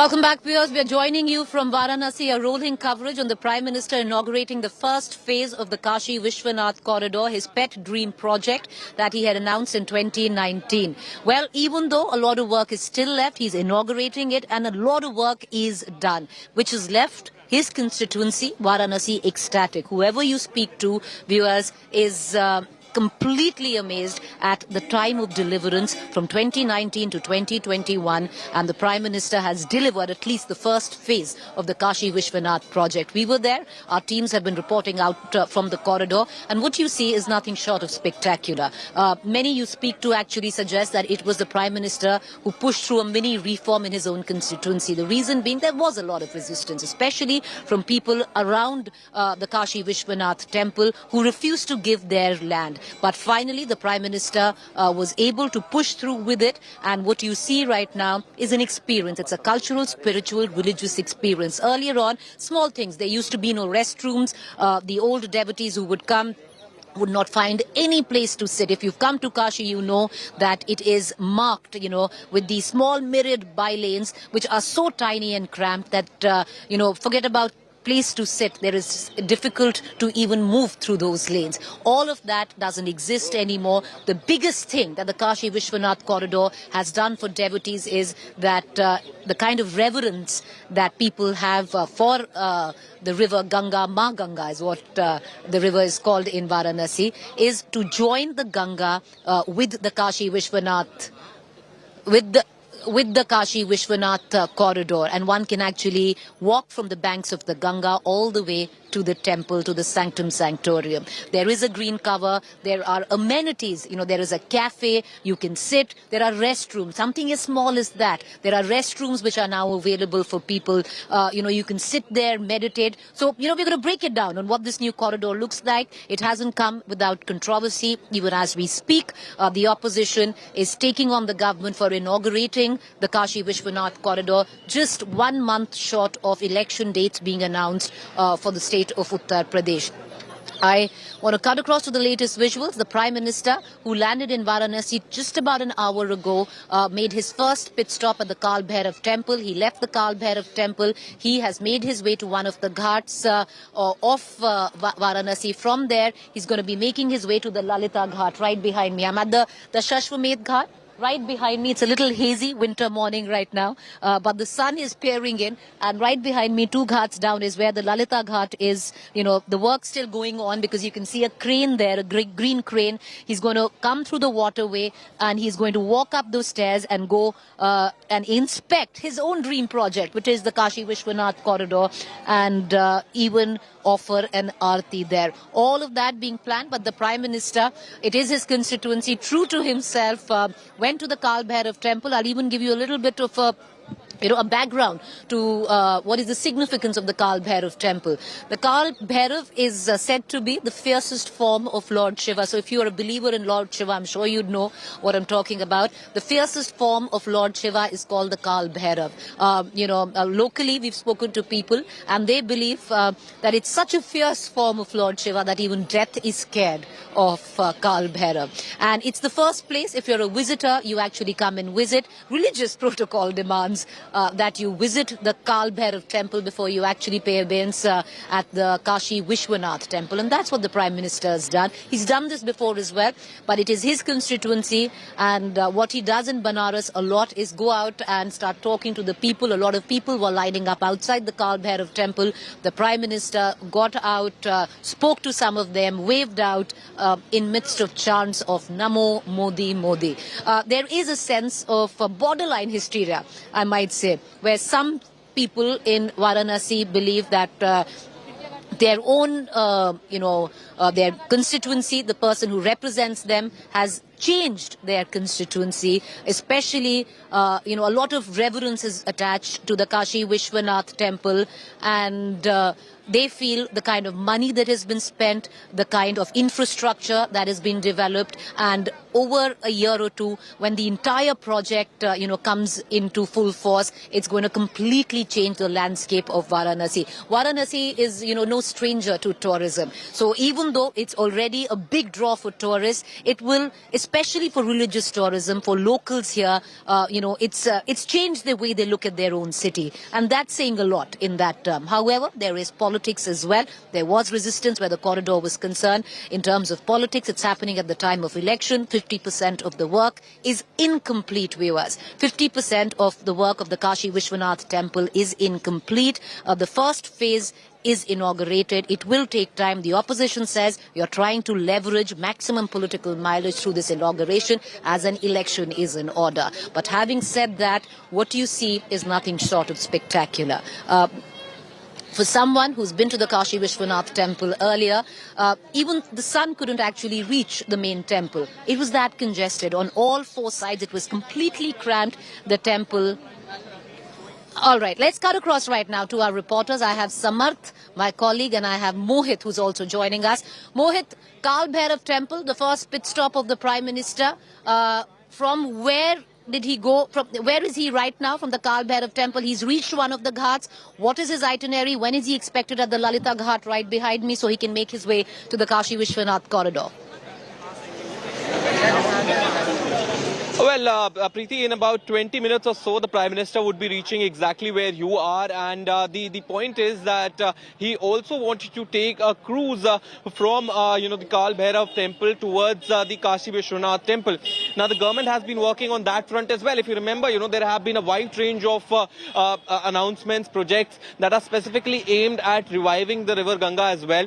Welcome back, viewers. We are joining you from Varanasi, a rolling coverage on the Prime Minister inaugurating the first phase of the Kashi Vishwanath corridor, his pet dream project that he had announced in 2019. Well, even though a lot of work is still left, he's inaugurating it and a lot of work is done, which is left his constituency, Varanasi, ecstatic. Whoever you speak to, viewers, is completely amazed at the time of deliverance from 2019 to 2021, and the Prime Minister has delivered at least the first phase of the Kashi Vishwanath project. We were there, our teams have been reporting out from the corridor, and what you see is nothing short of spectacular. Many you speak to actually suggest that it was the Prime Minister who pushed through a mini reform in his own constituency. The reason being there was a lot of resistance, especially from people around the Kashi Vishwanath temple who refused to give their land. But finally, the Prime Minister was able to push through with it. And what you see right now is an experience. It's a cultural, spiritual, religious experience. Earlier on, small things. There used to be no restrooms. The old devotees who would come would not find any place to sit. If you've come to Kashi, you know that it is marked, with these small mirrored by-lanes, which are so tiny and cramped that, forget about place to sit. There is difficult to even move through those lanes. All of that doesn't exist anymore. The biggest thing that the Kashi Vishwanath corridor has done for devotees is that the kind of reverence that people have for the river Ganga, Ma Ganga is what the river is called in Varanasi, is to join the Ganga with the Kashi Vishwanath, with the Kashi Vishwanath corridor, and one can actually walk from the banks of the Ganga all the way to the temple, to the sanctum sanctorium. There is a green cover, there are amenities, there is a cafe, you can sit, there are restrooms, something as small as that. There are restrooms which are now available for people, you can sit there, meditate. So, we're going to break it down on what this new corridor looks like. It hasn't come without controversy. Even as we speak, the opposition is taking on the government for inaugurating the Kashi Vishwanath corridor just 1 month short of election dates being announced for the state of Uttar Pradesh. I want to cut across to the latest visuals. The Prime Minister, who landed in Varanasi just about an hour ago, made his first pit stop at the Kal Bhairav temple. He left the Kal Bhairav temple. He has made his way to one of the ghats of Varanasi. From there, he's going to be making his way to the Lalita Ghat right behind me. I'm at the Shashwamedh Ghat. Right behind me, it's a little hazy winter morning right now, but the sun is peering in, and right behind me, 2 ghats down, is where the Lalita Ghat is. The work's still going on because you can see a crane there, a green crane. He's going to come through the waterway and he's going to walk up those stairs and go and inspect his own dream project, which is the Kashi Vishwanath corridor, and even offer an aarti there. All of that being planned, but the Prime Minister, it is his constituency, true to himself, went to the Kal Bhairav temple. I'll even give you a little bit of a background to what is the significance of the Kal Bhairav temple. The Kal Bhairav is said to be the fiercest form of Lord Shiva. So if you are a believer in Lord Shiva, I'm sure you'd know what I'm talking about. The fiercest form of Lord Shiva is called the Kal Bhairav. Locally, we've spoken to people and they believe that it's such a fierce form of Lord Shiva that even death is scared of Kal Bhairav. And it's the first place, if you're a visitor, you actually come and visit. Religious protocol demands that you visit the Kal Bhairav temple before you actually pay obeisance at the Kashi Vishwanath temple. And that's what the Prime Minister has done. He's done this before as well, but it is his constituency. And what he does in Banaras a lot is go out and start talking to the people. A lot of people were lining up outside the Kal Bhairav temple. The Prime Minister got out, spoke to some of them, waved out in midst of chants of Namo Modi Modi. There is a sense of borderline hysteria, I might say, where some people in Varanasi believe that their own, their constituency, the person who represents them, has changed their constituency, especially, a lot of reverence is attached to the Kashi Vishwanath temple, and they feel the kind of money that has been spent, the kind of infrastructure that has been developed, and over a year or two, when the entire project, comes into full force, it's going to completely change the landscape of Varanasi. Varanasi is, no stranger to tourism. So even though it's already a big draw for tourists, it will, especially especially for religious tourism, for locals here. It's changed the way they look at their own city, and that's saying a lot in that term. However, there is politics as well. There was resistance where the corridor was concerned. In terms of politics, it's happening at the time of election. 50% of the work is incomplete, viewers. 50% of the work of the Kashi Vishwanath temple is incomplete. The first phase is inaugurated. It will take time. The opposition says you're trying to leverage maximum political mileage through this inauguration as an election is in order. But having said that, what you see is nothing short of spectacular. For someone who's been to the Kashi Vishwanath temple earlier, even the sun couldn't actually reach the main temple. It was that congested. On all four sides, it was completely cramped, the temple. All right, let's cut across right now to our reporters. I have Samarth, my colleague, and I have Mohit, who's also joining us. Mohit, Kal Bhairav Temple, the first pit stop of the Prime Minister. From where did he go? Where is he right now from the Kal Bhairav Temple? He's reached one of the ghats. What is his itinerary? When is he expected at the Lalita Ghat right behind me so he can make his way to the Kashi Vishwanath corridor? Well, Preeti, in about 20 minutes or so, the Prime Minister would be reaching exactly where you are. And the point is that he also wanted to take a cruise from, the Kal Bhairav temple towards the Kashi Vishwanath temple. Now, the government has been working on that front as well. If you remember, there have been a wide range of announcements, projects that are specifically aimed at reviving the river Ganga as well.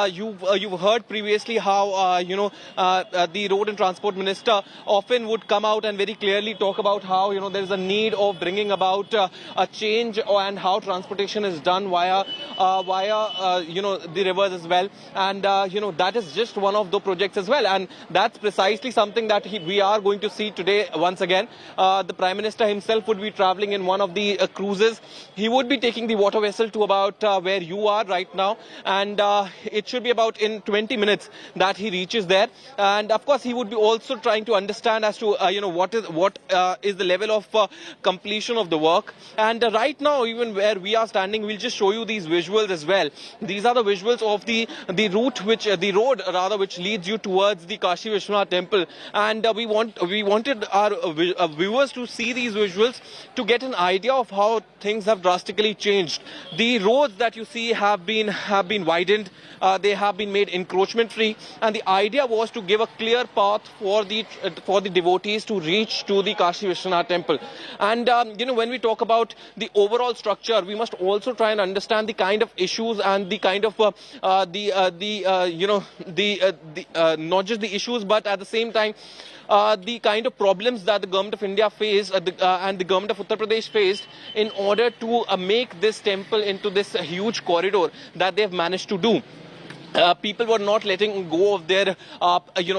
You've heard previously how, the Road and Transport Minister often would come out and very clearly talk about how, there is a need of bringing about a change and how transportation is done via the rivers as well. And, that is just one of the projects as well. And that's precisely something that we are going to see today once again. The Prime Minister himself would be traveling in one of the cruises. He would be taking the water vessel to about where you are right now. And it should be about in 20 minutes that he reaches there. And of course, he would be also trying to understand as to, what is the level of completion of the work. And right now, even where we are standing, we'll just show you these visuals as well. These are the visuals of the road which leads you towards the Kashi Vishwanath temple. And we wanted our viewers to see these visuals to get an idea of how things have drastically changed. The roads that you see have been widened. They have been made encroachment free, and the idea was to give a clear path for the devotees to reach to the Kashi Vishwanath temple. And when we talk about the overall structure, we must also try and understand the kind of issues and the kind of not just the issues, but at the same time the kind of problems that the government of India faced and the government of Uttar Pradesh faced in order to make this temple into this huge corridor that they have managed to do. People were not letting go of their,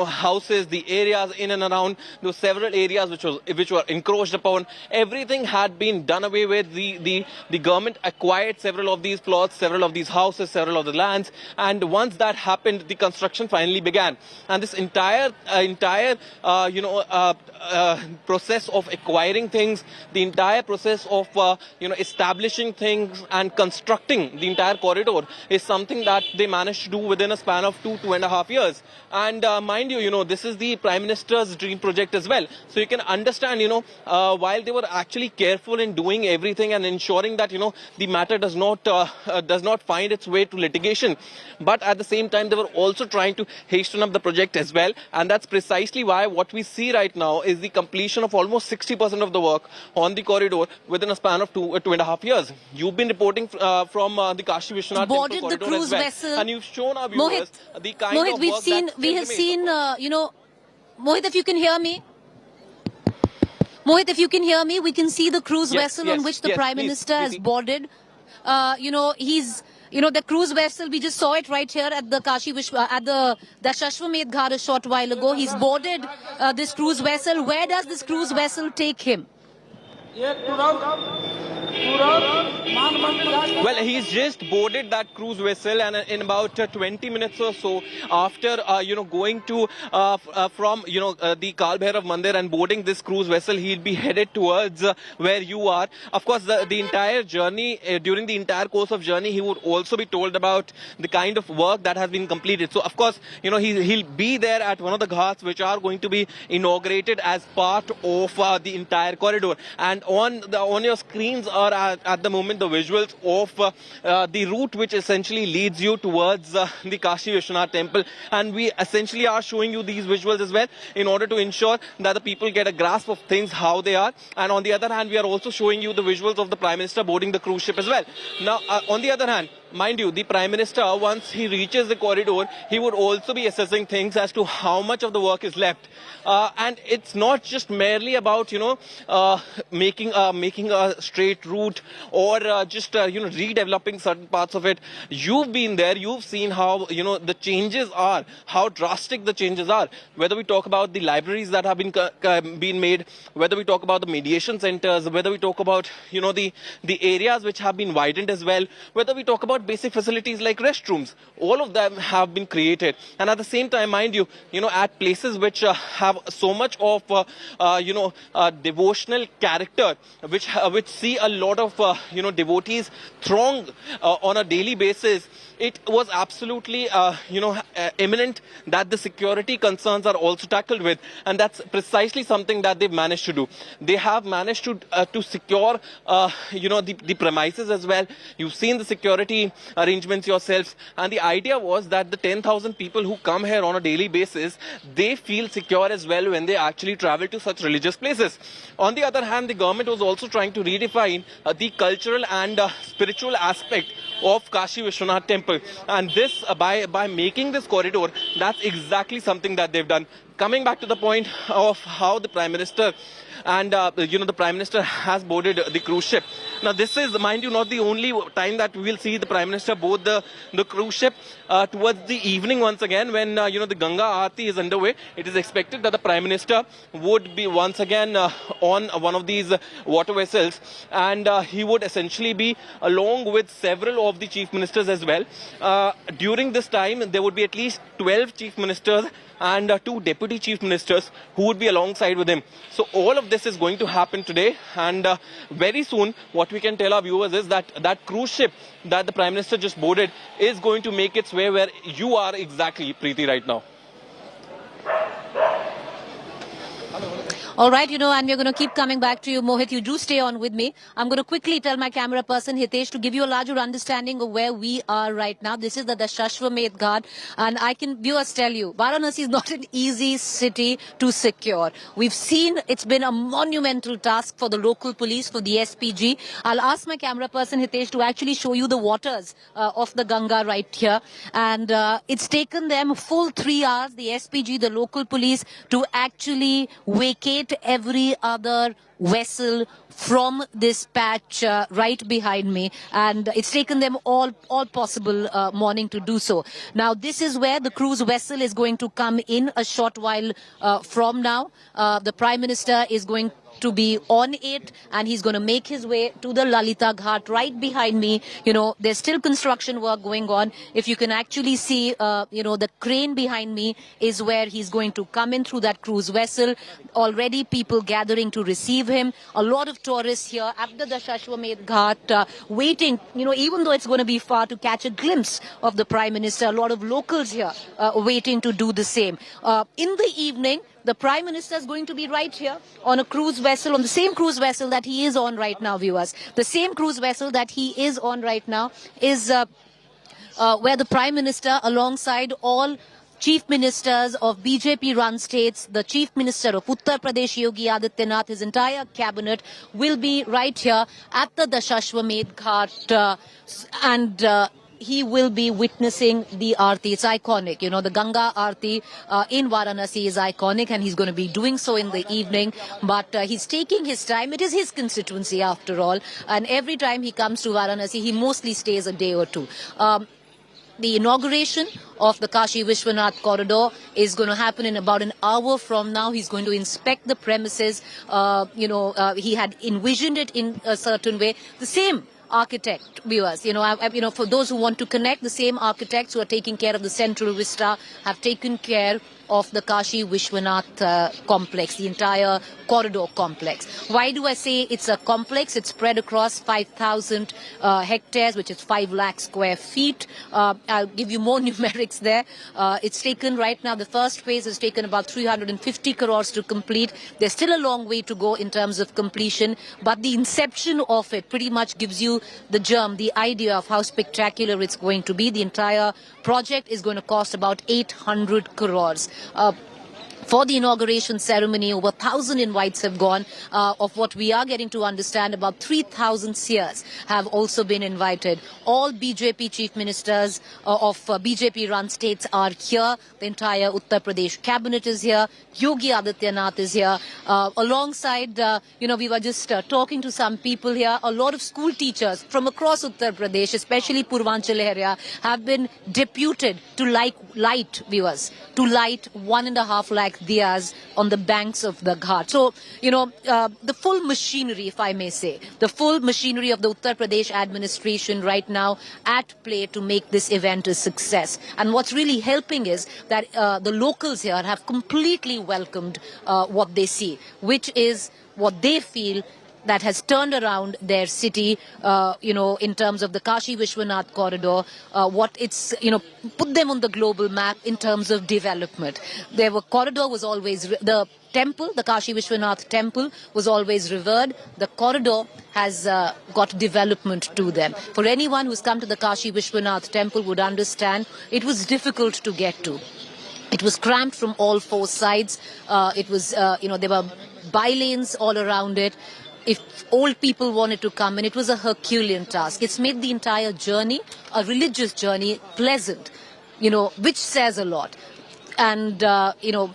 houses, the areas in and around. There were several areas which were encroached upon. Everything had been done away with. The government acquired several of these plots, several of these houses, several of the lands. And once that happened, the construction finally began. And this entire process of acquiring things, the entire process of, establishing things and constructing the entire corridor is something that they managed to do within a span of 2.5 years. And mind you, this is the Prime Minister's dream project as well. So you can understand, while they were actually careful in doing everything and ensuring that, the matter does not find its way to litigation. But at the same time, they were also trying to hasten up the project as well. And that's precisely why what we see right now is the completion of almost 60% of the work on the corridor within a span of 2.5 years. You've been reporting from the Kashi Vishwanath temple corridor as well. Vessel. And you've shown our viewers the kind Mohit, of we have seen, Mohit, if you can hear me. Mohit, if you can hear me, we can see the cruise vessel on which the Prime Minister has boarded. The cruise vessel, we just saw it right here at the Kashi at the Dashashwamedh Ghat a short while ago. He's boarded this cruise vessel. Where does this cruise vessel take him? Well, he's just boarded that cruise vessel, and in about 20 minutes or so, after going to from the Kal Bhairav Mandir and boarding this cruise vessel, he'll be headed towards where you are. Of course, the entire journey, during the entire course of journey, he would also be told about the kind of work that has been completed. So, of course, he'll be there at one of the ghats which are going to be inaugurated as part of the entire corridor. And on your screens are at the moment the visuals of the route which essentially leads you towards the Kashi Vishwanath temple, and we essentially are showing you these visuals as well in order to ensure that the people get a grasp of things how they are. And on the other hand, we are also showing you the visuals of the Prime Minister boarding the cruise ship as well. Now on the other hand, mind you, the Prime Minister, once he reaches the corridor, he would also be assessing things as to how much of the work is left. And it's not just merely about, making a straight route or just, redeveloping certain parts of it. You've been there, you've seen how, the changes are, how drastic the changes are. Whether we talk about the libraries that have been made, whether we talk about the mediation centers, whether we talk about, the areas which have been widened as well, whether we talk about basic facilities like restrooms, all of them have been created. And at the same time, mind you, at places which have so much of devotional character, which see a lot of devotees throng on a daily basis, it was absolutely imminent that the security concerns are also tackled with, and that's precisely something that they've managed to do. They have managed to secure the premises as well. You've seen the security arrangements yourselves, and the idea was that the 10,000 people who come here on a daily basis, they feel secure as well when they actually travel to such religious places. On the other hand, the government was also trying to redefine the cultural and spiritual aspect of Kashi Vishwanath temple, and this by making this corridor, that's exactly something that they've done. Coming back to the point of how the Prime Minister and the Prime Minister has boarded the cruise ship. Now this is, mind you, not the only time that we will see the Prime Minister board the cruise ship. Towards the evening once again, when the Ganga Aarti is underway, it is expected that the Prime Minister would be once again on one of these water vessels, and he would essentially be along with several of the Chief Ministers as well. During this time, there would be at least 12 Chief Ministers and 2 Deputy Chief Ministers who would be alongside with him. So all of this is going to happen today, and very soon what we can tell our viewers is that that cruise ship that the Prime Minister just boarded is going to make its way where you are exactly, Preeti, right now. All right, and we're going to keep coming back to you, Mohit. You do stay on with me. I'm going to quickly tell my camera person, Hitesh, to give you a larger understanding of where we are right now. This is the Dashashwamedh Ghat, and I can, viewers, tell you, Varanasi is not an easy city to secure. We've seen it's been a monumental task for the local police, for the SPG. I'll ask my camera person, Hitesh, to actually show you the waters of the Ganga right here. And it's taken them full 3 hours, the SPG, the local police, to actually vacate every other vessel from this patch right behind me, and it's taken them all possible morning to do so. Now this is where the cruise vessel is going to come in a short while from now. The Prime Minister is going to be on it, and he's going to make his way to the Lalita Ghat right behind me. There's still construction work going on. If you can actually see, the crane behind me is where he's going to come in through that cruise vessel. Already people gathering to receive him. A lot of tourists here at the Dashashwamedh Ghat waiting, even though it's going to be far, to catch a glimpse of the Prime Minister. A lot of locals here waiting to do the same. In the evening, the Prime Minister is going to be right here on a cruise vessel, on the same cruise vessel that he is on right now, viewers. The same cruise vessel that he is on right now is where the Prime Minister, alongside all Chief Ministers of BJP-run states, the Chief Minister of Uttar Pradesh, Yogi Adityanath, his entire cabinet, will be right here at the Dashashwamedh Ghat, and he will be witnessing the Aarti. It's iconic. The Ganga Aarti in Varanasi is iconic, and he's going to be doing so in the evening. But he's taking his time. It is his constituency after all. And every time he comes to Varanasi, he mostly stays a day or two. the inauguration of the Kashi Vishwanath corridor is going to happen in about an hour from now. He's going to inspect the premises. He had envisioned it in a certain way. The same architect, viewers, for those who want to connect, the same architects who are taking care of the central vista have taken care of the Kashi Vishwanath complex, the entire corridor complex. Why do I say it's a complex? It's spread across 5,000 hectares, which is 5 lakh square feet. I'll give you more numerics there. It's taken right now, the first phase has taken about 350 crores to complete. There's still a long way to go in terms of completion, but the inception of it pretty much gives you the germ, the idea of how spectacular it's going to be. The entire project is going to cost about 800 crores. For the inauguration ceremony, over 1,000 invites have gone. Of what we are getting to understand, about 3,000 seers have also been invited. All BJP chief ministers of BJP-run states are here. The entire Uttar Pradesh cabinet is here. Yogi Adityanath is here. Alongside, we were just talking to some people here. A lot of school teachers from across Uttar Pradesh, especially Purvanchal area, have been deputed to light 1.5 lakh diyas on the banks of the Ghat. So, the full machinery, if I may say, the full machinery of the Uttar Pradesh administration right now at play to make this event a success. And what's really helping is that the locals here have completely welcomed what they see, which is what they feel that has turned around their city, in terms of the Kashi Vishwanath corridor, put them on the global map in terms of development. Corridor was always, the temple, the Kashi Vishwanath temple was always revered. The corridor has got development to them. For anyone who's come to the Kashi Vishwanath temple would understand it was difficult to get to. It was cramped from all 4 sides. There were by-lanes all around it. If old people wanted to come in, it was a Herculean task. It's made the entire journey, a religious journey, pleasant, which says a lot. And,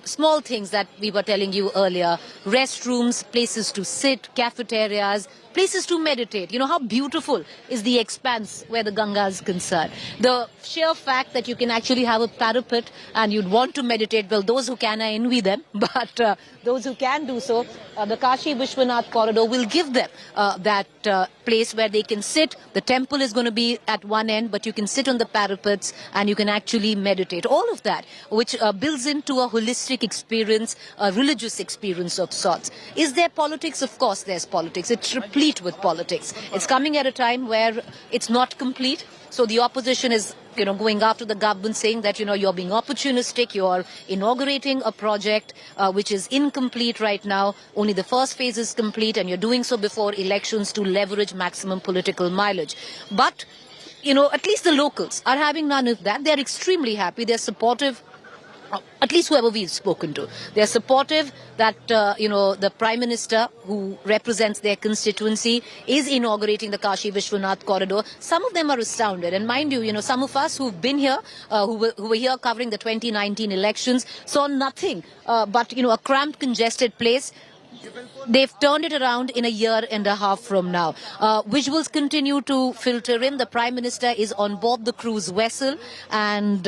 small things that we were telling you earlier, restrooms, places to sit, cafeterias, places to meditate. How beautiful is the expanse where the Ganga is concerned. The sheer fact that you can actually have a parapet and you'd want to meditate, well, those who can, I envy them. But those who can do so, the Kashi Vishwanath corridor will give them that place where they can sit. The temple is going to be at one end, but you can sit on the parapets and you can actually meditate. All of that, which builds into a holistic experience, a religious experience of sorts. Is there politics? Of course there's politics. It's replete with politics. It's coming at a time where it's not complete. So the opposition is, going after the government, saying that, you're being opportunistic, you're inaugurating a project which is incomplete right now. Only the first phase is complete, and you're doing so before elections to leverage maximum political mileage. But, at least the locals are having none of that. They're extremely happy. They're supportive. At least whoever we've spoken to, they're supportive that, the Prime Minister, who represents their constituency, is inaugurating the Kashi Vishwanath corridor. Some of them are astounded. And mind you, some of us who've been here, who were here covering the 2019 elections, saw nothing but, a cramped, congested place. They've turned it around in a year and a half from now. Visuals continue to filter in. The Prime Minister is on board the cruise vessel, and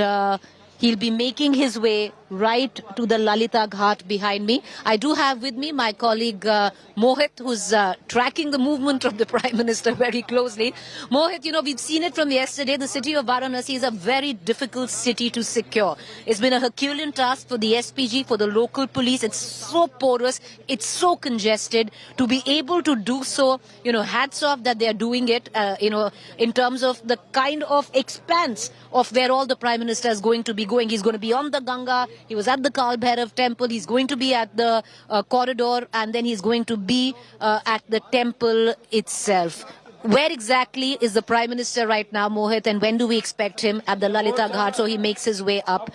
he'll be making his way right to the Lalita Ghat behind me. I do have with me my colleague Mohit, who's tracking the movement of the Prime Minister very closely. Mohit, we've seen it from yesterday. The city of Varanasi is a very difficult city to secure. It's been a Herculean task for the SPG, for the local police. It's so porous, it's so congested. To be able to do so, hats off that they're doing it, in terms of the kind of expanse of where all the Prime Minister is going to be going. He's going to be on the Ganga. He was at the Kal Bhairav temple. He's going to be at the corridor, and then he's going to be at the temple itself. Where exactly is the Prime Minister right now, Mohit, and when do we expect him at the Lalita Ghat so he makes his way up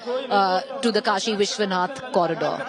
to the Kashi Vishwanath corridor?